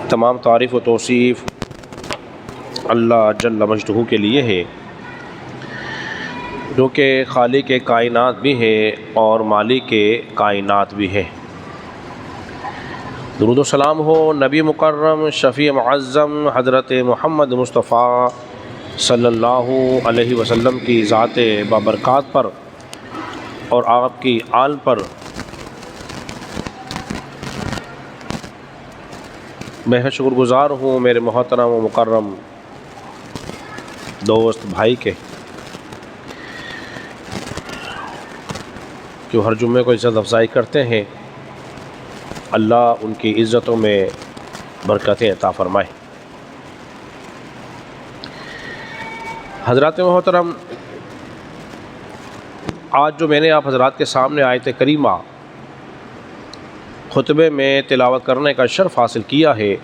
تمام تعریف و توصیف اللہ جل مجدہ کے لیے ہے، جو کہ خالق کائنات بھی ہے اور مالک کائنات بھی ہے۔ درود و سلام ہو نبی مکرم شفیع معظم حضرت محمد مصطفیٰ صلی اللہ علیہ وسلم کی ذات بابرکات پر اور آپ کی آل پر۔ میں شکر گزار ہوں میرے محترم و مکرم دوست بھائی کے، جو ہر جمعے کو عزت افزائی کرتے ہیں۔ اللہ ان کی عزتوں میں برکتیں عطا فرمائے۔ حضرات محترم، آج جو میں نے آپ حضرات کے سامنے آیت کریمہ خطبے میں تلاوت کرنے کا شرف حاصل کیا ہے،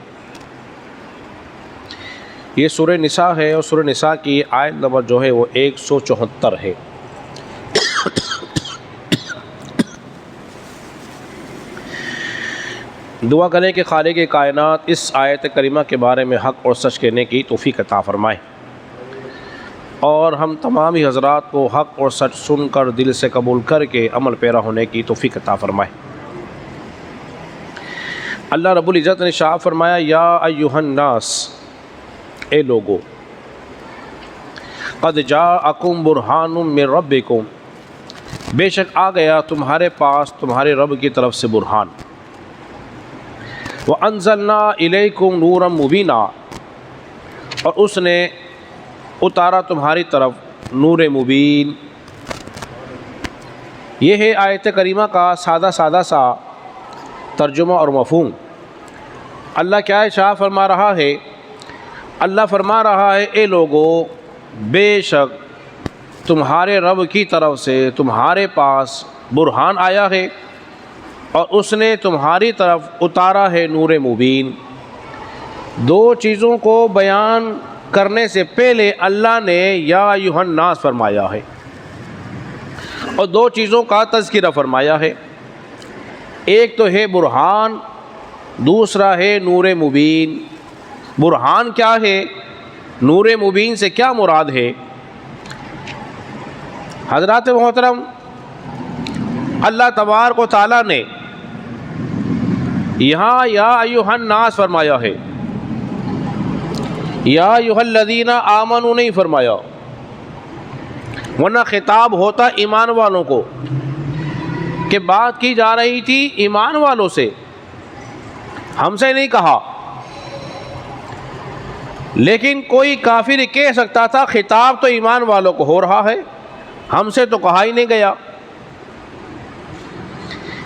یہ سورہ نساء ہے، اور سورہ نساء کی آیت نمبر جو ہے وہ 174 ہے۔ دعا کریں کہ خالق کائنات اس آیت کریمہ کے بارے میں حق اور سچ کہنے کی توفیق عطا فرمائے، اور ہم تمام ہی حضرات کو حق اور سچ سن کر دل سے قبول کر کے عمل پیرا ہونے کی توفیق عطا فرمائے۔ اللہ رب العزت نے ارشاد فرمایا، یا ایھا الناس، اے لوگو، قد جاءکم برہان من ربکم، بے شک آ گیا تمہارے پاس تمہارے رب کی طرف سے برہان، وَأَنزَلْنَا إِلَيْكُمْ نُورًا مُبِينًا، اور اس نے اتارا تمہاری طرف نور مبین۔ یہ ہے آیت کریمہ کا سادہ سا ترجمہ اور مفہوم۔ اللہ کیا ارشاد فرما رہا ہے؟ اللہ فرما رہا ہے، اے لوگو، بے شک تمہارے رب کی طرف سے تمہارے پاس برہان آیا ہے، اور اس نے تمہاری طرف اتارا ہے نور مبین۔ دو چیزوں کو بیان کرنے سے پہلے اللہ نے یا ایھا الناس فرمایا ہے، اور دو چیزوں کا تذکرہ فرمایا ہے۔ ایک تو ہے برہان، دوسرا ہے نور مبین۔ برہان کیا ہے؟ نور مبین سے کیا مراد ہے؟ حضرات محترم، اللہ تبارک و تعالیٰ نے یہاں یا ایھا الناس فرمایا ہے، یا ایھا الذین آمنوا نہیں فرمایا، ورنہ خطاب ہوتا ایمان والوں کو، کہ بات کی جا رہی تھی ایمان والوں سے، ہم سے نہیں کہا۔ لیکن کوئی کافر کہہ سکتا تھا خطاب تو ایمان والوں کو ہو رہا ہے، ہم سے تو کہا ہی نہیں گیا۔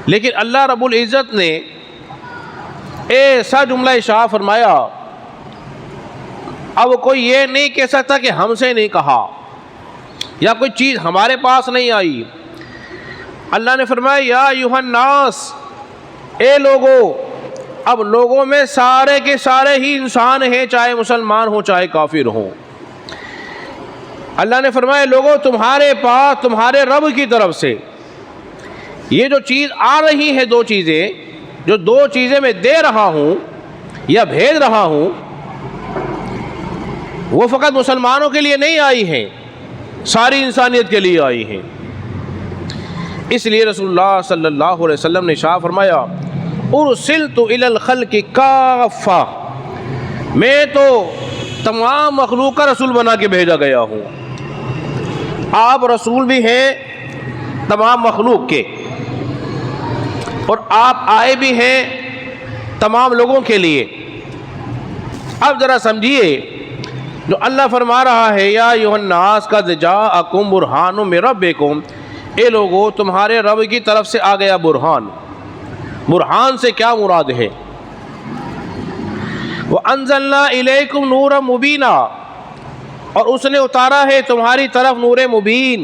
لیکن اللہ رب العزت نے ایسا جملہ ارشاد فرمایا، اب کوئی یہ نہیں کہہ سکتا کہ ہم سے نہیں کہا یا کوئی چیز ہمارے پاس نہیں آئی۔ اللہ نے فرمایا، یا ایھا الناس، اے لوگو۔ اب لوگوں میں سارے کے سارے ہی انسان ہیں، چاہے مسلمان ہوں چاہے کافر ہوں۔ اللہ نے فرمایا، لوگوں، تمہارے پاس تمہارے رب کی طرف سے یہ جو چیز آ رہی ہے، دو چیزیں، جو دو چیزیں میں دے رہا ہوں یا بھیج رہا ہوں، وہ فقط مسلمانوں کے لیے نہیں آئی ہیں، ساری انسانیت کے لیے آئی ہیں۔ اس لیے رسول اللہ صلی اللہ علیہ وسلم نے ارشاد فرمایا، ارسلت الی الخلق کافہ، میں تو تمام مخلوق کا رسول بنا کے بھیجا گیا ہوں۔ آپ رسول بھی ہیں تمام مخلوق کے، اور آپ آئے بھی ہیں تمام لوگوں کے لیے۔ اب ذرا سمجھیے، جو اللہ فرما رہا ہے، یا ایھا الناس قد جاءکم برہان من ربکم، اے لوگو، تمہارے رب کی طرف سے آ گیا برہان۔ برہان سے کیا مراد ہے؟ وَأَنزَلْنَا إِلَيْكُمْ نُورًا مُبِينًا، اور اس نے اتارا ہے تمہاری طرف نور مبین۔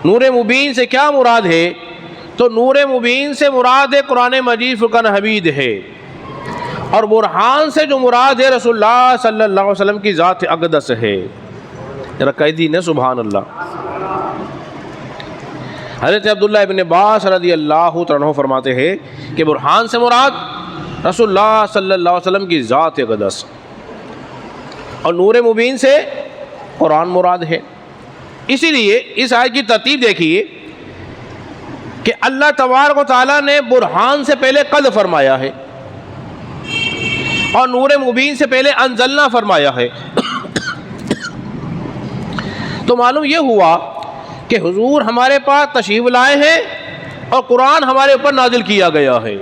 نور مبین سے کیا مراد ہے؟ تو نور مبین سے مراد ہے قرآن مجید فرقان حمید ہے، اور برہان سے جو مراد ہے رسول اللہ صلی اللہ علیہ وسلم کی ذات اقدس ہے۔ ذرا کہہ دین سبحان اللہ۔ حضرت عبداللہ ابن عباس رضی اللہ تعالیٰ عنہ فرماتے ہیں کہ برہان سے مراد رسول اللہ صلی اللہ علیہ وسلم کی ذات اقدس، اور نور مبین سے قرآن مراد ہے۔ اسی لیے اس آیت کی ترتیب دیکھیے کہ اللہ تبارک و تعالیٰ نے برہان سے پہلے قد فرمایا ہے اور نور مبین سے پہلے انزلنا فرمایا ہے۔ تو معلوم یہ ہوا کہ حضور ہمارے پاس تشریف لائے ہیں اور قرآن ہمارے اوپر نازل کیا گیا ہے،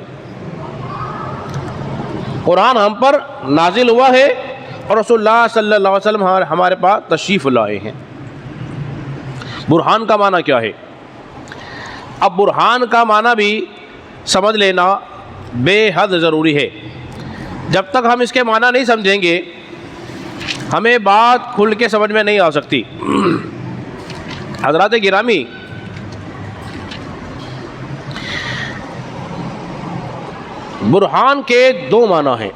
قرآن ہم پر نازل ہوا ہے اور رسول اللہ صلی اللہ علیہ وسلم ہمارے پاس تشریف لائے ہیں۔ برہان کا معنی کیا ہے؟ اب برہان کا معنی بھی سمجھ لینا بے حد ضروری ہے۔ جب تک ہم اس کے معنی نہیں سمجھیں گے ہمیں بات کھل کے سمجھ میں نہیں آ سکتی۔ حضرات گرامی، برہان کے دو معنی ہیں،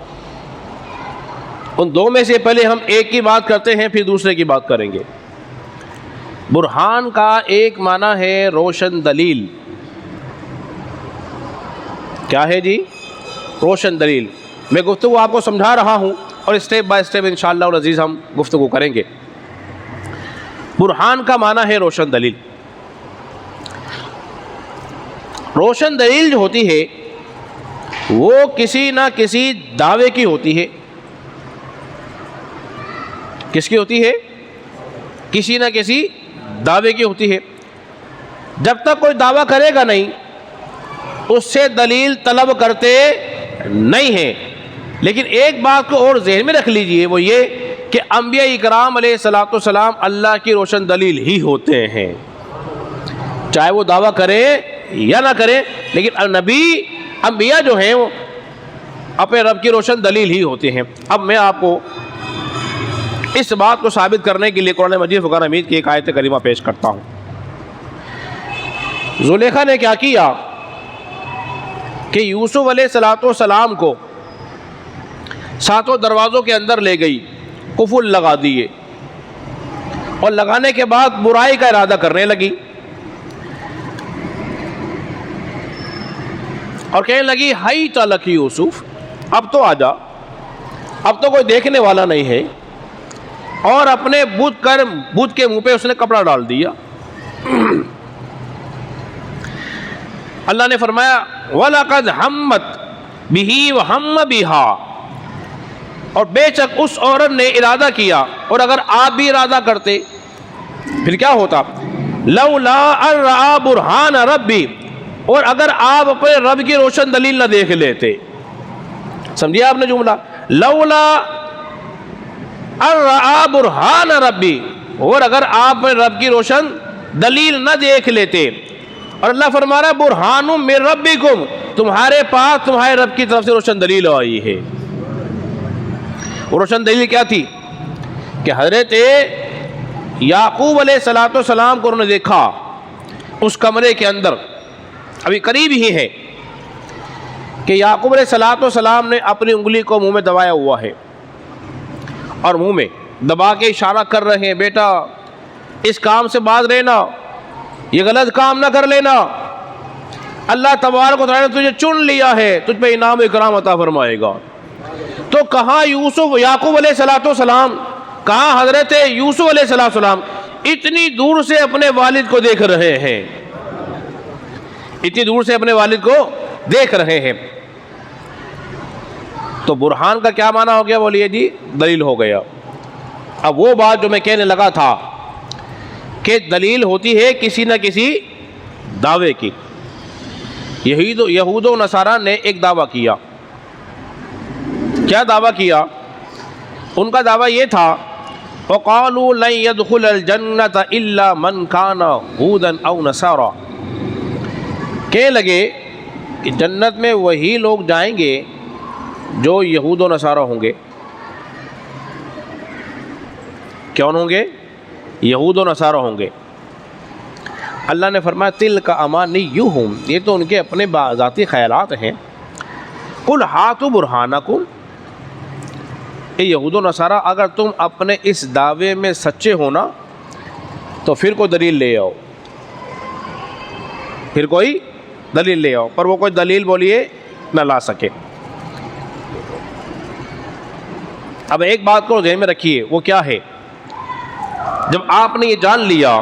ان دو میں سے پہلے ہم ایک کی بات کرتے ہیں پھر دوسرے کی بات کریں گے۔ برہان کا ایک معنی ہے روشن دلیل۔ کیا ہے جی؟ روشن دلیل۔ میں گفتگو آپ کو سمجھا رہا ہوں اور اسٹیپ بائی اسٹیپ انشاءاللہ العزیز ہم گفتگو کریں گے۔ برہان کا معنی ہے روشن دلیل۔ روشن دلیل جو ہوتی ہے وہ کسی نہ کسی دعوے کی ہوتی ہے۔ کس کی ہوتی ہے؟ کسی نہ کسی دعوے کی ہوتی ہے۔ جب تک کوئی دعویٰ کرے گا نہیں اس سے دلیل طلب کرتے نہیں ہیں۔ لیکن ایک بات کو اور ذہن میں رکھ لیجئے، وہ یہ کہ انبیاء اکرام علیہ الصلوۃ والسلام اللہ کی روشن دلیل ہی ہوتے ہیں، چاہے وہ دعویٰ کرے یا نہ کرے، لیکن نبی انبیاء جو ہیں وہ اپنے رب کی روشن دلیل ہی ہوتے ہیں۔ اب میں آپ کو اس بات کو ثابت کرنے کے لیے قرآن مجید فرقان حمید کی ایک آیت کریمہ پیش کرتا ہوں۔ زلیخا نے کیا کیا کہ یوسف علیہ الصلوۃ والسلام کو ساتوں دروازوں کے اندر لے گئی، قفل لگا دیے، اور لگانے کے بعد برائی کا ارادہ کرنے لگی اور کہنے لگی ہائی تلک یوسف، اب تو آ جا، اب تو کوئی دیکھنے والا نہیں ہے، اور اپنے بت کے منہ پہ اس نے کپڑا ڈال دیا۔ اللہ نے فرمایا وَلَقَدْ هَمَّتْ بِهِ وَهَمَّ بِهَا، اور بے شک اس عورت نے ارادہ کیا، اور اگر آپ بھی ارادہ کرتے پھر کیا ہوتا؟ لولا ان رأى برہان ربی، اور اگر آپ اپنے رب کی روشن دلیل نہ دیکھ لیتے۔ سمجھیے آپ نے جملہ، لولا ان رأى برہان ربی، اور اگر آپ اپنے رب کی روشن دلیل نہ دیکھ لیتے۔ اور اللہ فرما رہا ہے برہان من ربکم، تمہارے پاس تمہارے رب کی طرف سے روشن دلیل آئی ہے۔ روشن دلیل کیا تھی؟ کہ حضرت یعقوب علیہ السلام کو انہوں نے دیکھا اس کمرے کے اندر، ابھی قریب ہی ہے کہ یعقوب علیہ السلام نے اپنی انگلی کو منہ میں دبایا ہوا ہے اور منہ میں دبا کے اشارہ کر رہے ہیں، بیٹا اس کام سے باز رہنا، یہ غلط کام نہ کر لینا، اللہ تبارک و تعالیٰ نے تجھے چن لیا ہے، تجھ پہ انعام و اکرام عطا فرمائے گا۔ تو کہاں یعقوب علیہ السلام، کہاں حضرت یوسف علیہ السلام اتنی دور سے اپنے والد کو دیکھ رہے ہیں، اتنی دور سے اپنے والد کو دیکھ رہے ہیں۔ تو برہان کا کیا معنی ہو گیا؟ بولیے جی، دلیل ہو گیا۔ اب وہ بات جو میں کہنے لگا تھا کہ دلیل ہوتی ہے کسی نہ کسی دعوے کی۔ یہود و نصارہ نے ایک دعویٰ کیا۔ کیا دعویٰ کیا؟ ان کا دعویٰ یہ تھا وَقَالُوا لَن يَدْخُلَ الْجَنَّةَ إِلَّا مَنْ كَانَ هُودًا أَوْ نَصَارَىٰ، کہنے لگے کہ جنت میں وہی لوگ جائیں گے جو یہود و نصارہ ہوں گے۔ کون ہوں گے؟ یہود و نصارہ ہوں گے۔ اللہ نے فرمایا تِلْكَ أَمَانِيُّهُمْ، یہ تو ان کے اپنے ذاتی خیالات ہیں۔ قُلْ هَاتُوا بُرْهَانَكُمْ، اے یہود و نصارہ اگر تم اپنے اس دعوے میں سچے ہو نا تو پھر کوئی دلیل لے آؤ۔ پھر کوئی دلیل لے آؤ، پر وہ کوئی دلیل بولیے نہ لا سکے۔ اب ایک بات کو ذہن میں رکھیے، وہ کیا ہے؟ جب آپ نے یہ جان لیا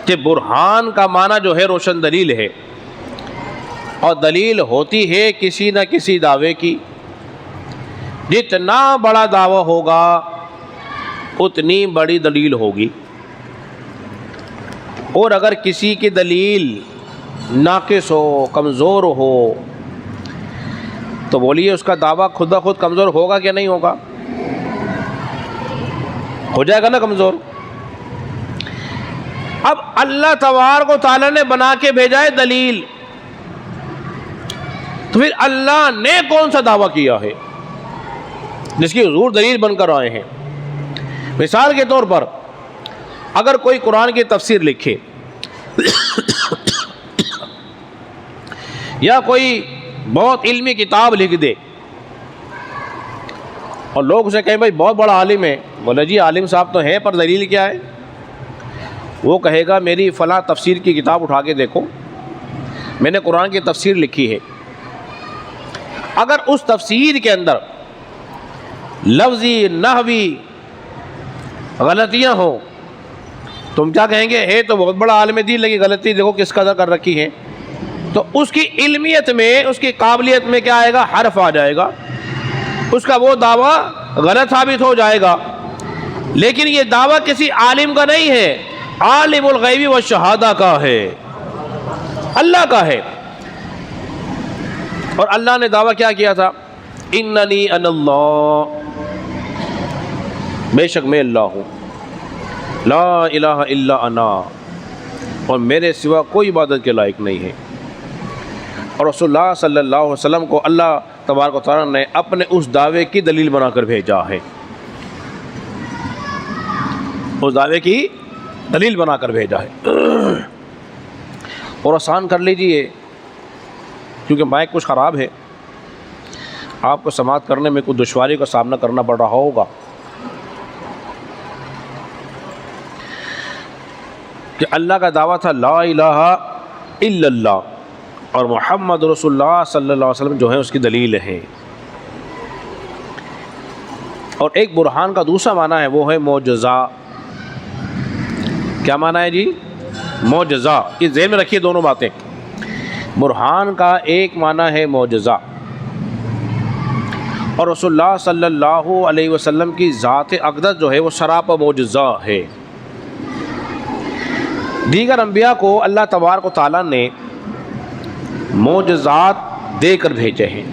کہ برہان کا معنی جو ہے روشن دلیل ہے، اور دلیل ہوتی ہے کسی نہ کسی دعوے کی، جتنا بڑا دعویٰ ہوگا اتنی بڑی دلیل ہوگی، اور اگر کسی کی دلیل ناقص ہو، کمزور ہو، تو بولیے اس کا دعویٰ خود بخود کمزور ہوگا کہ نہیں ہوگا؟ ہو جائے گا نا کمزور۔ اب اللہ تبارک و تعالیٰ نے بنا کے بھیجا ہے دلیل، تو پھر اللہ نے کون سا دعویٰ کیا ہے جس کی حضور دلیل بن کر آئے ہیں؟ مثال کے طور پر اگر کوئی قرآن کی تفسیر لکھے یا کوئی بہت علمی کتاب لکھ دے اور لوگ اسے کہیں بھائی بہت بڑا عالم ہے، بولے جی عالم صاحب تو ہیں پر دلیل کیا ہے؟ وہ کہے گا میری فلاں تفسیر کی کتاب اٹھا کے دیکھو، میں نے قرآن کی تفسیر لکھی ہے۔ اگر اس تفسیر کے اندر لفظی نحوی غلطیاں ہوں، تم کیا کہیں گے؟ ہے تو بہت بڑا عالم دین، لیکن غلطی دیکھو کس قدر کر رکھی ہے۔ تو اس کی علمیت میں، اس کی قابلیت میں کیا آئے گا؟ حرف آ جائے گا، اس کا وہ دعویٰ غلط ثابت ہو جائے گا۔ لیکن یہ دعویٰ کسی عالم کا نہیں ہے، عالم الغیب والشہادہ کا ہے، اللہ کا ہے۔ اور اللہ نے دعویٰ کیا کیا تھا؟ اننی انا اللہ، بے شک میں اللہ ہوں، لا الہ الا انا، اور میرے سوا کوئی عبادت کے لائق نہیں ہے۔ اور رسول اللہ صلی اللہ علیہ وسلم کو اللہ تبارک و تعالیٰ نے اپنے اس دعوے کی دلیل بنا کر بھیجا ہے، اس دعوے کی دلیل بنا کر بھیجا ہے۔ اور آسان کر لیجئے، کیونکہ مائک کچھ خراب ہے، آپ کو سماعت کرنے میں کچھ دشواری کا سامنا کرنا پڑ رہا ہوگا، کہ اللہ کا دعویٰ تھا لا الہ الا اللہ، اور محمد رسول اللہ صلی اللہ علیہ وسلم جو ہے اس کی دلیل ہے۔ اور ایک برہان کا دوسرا معنی ہے، وہ ہے معجزہ۔ کیا معنی ہے جی؟ معجزہ۔ یہ ذہن میں رکھیے دونوں باتیں۔ برہان کا ایک معنی ہے معجزہ، اور رسول اللہ صلی اللہ علیہ وسلم کی ذات اقدس جو ہے وہ سراپا معجزہ ہے۔ دیگر انبیاء کو اللہ تبارک و تعالیٰ نے معجزات دے کر بھیجے ہیں۔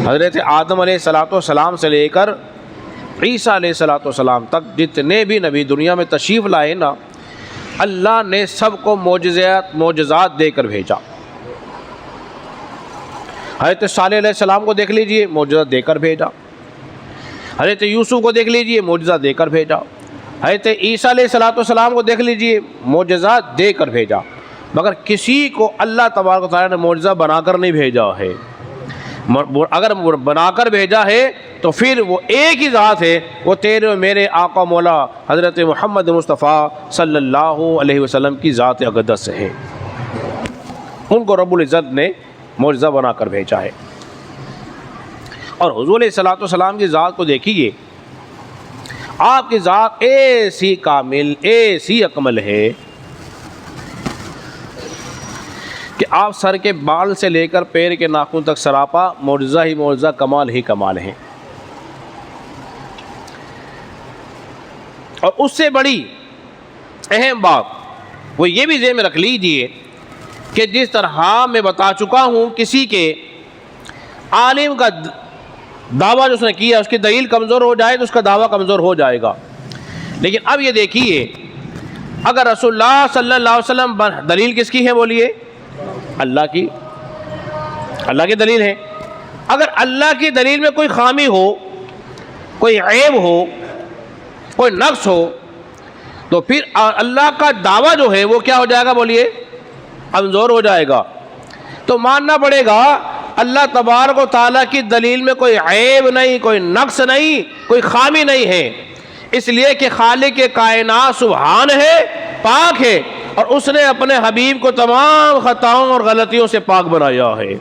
حضرت آدم علیہ السلام سے لے کر عیسیٰ علیہ السلام تک جتنے بھی نبی دنیا میں تشریف لائے نا، اللہ نے سب کو معجزات دے کر بھیجا۔ حضرت صالح علیہ السلام کو دیکھ لیجئے، معجزہ دے کر بھیجا۔ حضرت یوسف کو دیکھ لیجئے، معجزہ دے کر بھیجا۔ حضرت عیسیٰ علیہ السلام کو دیکھ لیجئے، معجزات دے کر بھیجا۔ مگر کسی کو اللہ تبارک و تعالیٰ نے معجزہ بنا کر نہیں بھیجا ہے۔ اگر بنا کر بھیجا ہے تو پھر وہ ایک ہی ذات ہے، وہ تیرے و میرے آقا مولا حضرت محمد مصطفیٰ صلی اللہ علیہ وسلم کی ذات اقدس ہے۔ ان کو رب العزت نے معجزہ بنا کر بھیجا ہے۔ اور حضور علیہ السلام کی ذات کو دیکھیے، آپ کی ذات ایسی کامل، ایسی اکمل ہے کہ آپ سر کے بال سے لے کر پیر کے ناخن تک سراپا معجزہ ہی معجزہ، کمال ہی کمال ہیں۔ اور اس سے بڑی اہم بات وہ یہ بھی ذہن میں رکھ لیجئے کہ جس طرح میں بتا چکا ہوں کسی کے عالم کا دعویٰ جو اس نے کیا اس کی دلیل کمزور ہو جائے تو اس کا دعویٰ کمزور ہو جائے گا۔ لیکن اب یہ دیکھیے، اگر رسول اللہ صلی اللہ علیہ وسلم دلیل کس کی ہے؟ بولیے اللہ کی، اللہ کی دلیل ہے۔ اگر اللہ کی دلیل میں کوئی خامی ہو، کوئی عیب ہو، کوئی نقص ہو، تو پھر اللہ کا دعویٰ جو ہے وہ کیا ہو جائے گا؟ بولیے کمزور ہو جائے گا۔ تو ماننا پڑے گا اللہ تبارک و تعالیٰ کی دلیل میں کوئی عیب نہیں، کوئی نقص نہیں، کوئی خامی نہیں ہے، اس لیے کہ خالق کائنات سبحان ہے، پاک ہے، اور اس نے اپنے حبیب کو تمام خطاؤں اور غلطیوں سے پاک بنایا ہے۔